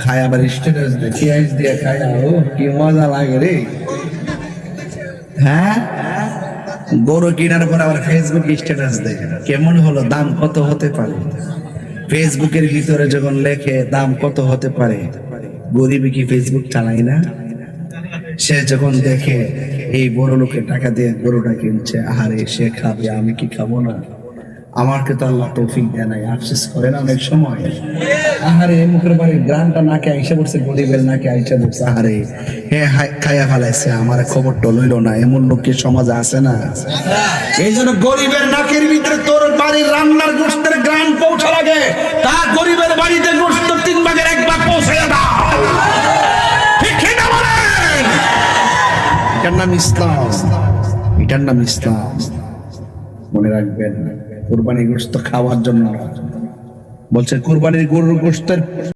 খায় আবার স্ট্যাটাস দেয়, পেঁয়াজ দিয়ে খায়, ও কি মজা লাগে রে। হ্যাঁ, গরু কেনার পর আবার ফেসবুক স্ট্যাটাস দেয়, কেমন হলো, দাম কত হতে পারে। ফেসবুকের ভিতরে যখন লেখে দাম কত হতে পারে, গরিবই কি ফেসবুক চালায় না? সে যখন দেখে এই বড় লোকের টাকা দিয়ে গরুটা কিনছে, আহারে সে খাবে, আমি কি খাবো না? আমাকে তো আল্লাহ তৌফিক দেয় নাই, আফসোস করে না অনেক সময়। আহারে মুখের বাড়ির গ্রানটা নাকে আইসা পড়ছে, গরিবের নাকে আইসা পড়ছে, আহারে হে খাইয়া ফেলাইছে, আমার খবরটা লইল না। এমন লোক কি সমাজে আছে না? এই জন্য গরিবের নাকের ভিতরে তোর বাড়ির রান্নার গোশতের গ্রান পৌঁছার আগে তা গরিবের বাড়িতে গোশত 3 ভাগের 1 ভাগ পৌঁছাইয়া দাও। ঠিক না বলেন? এটার নাম ইসলাম, এটার নাম ইসলাম। মনে রাখবেন, কুরবানির গোশত খাওয়ার জন্য বলছে, কুরবানির গরুর গোশতের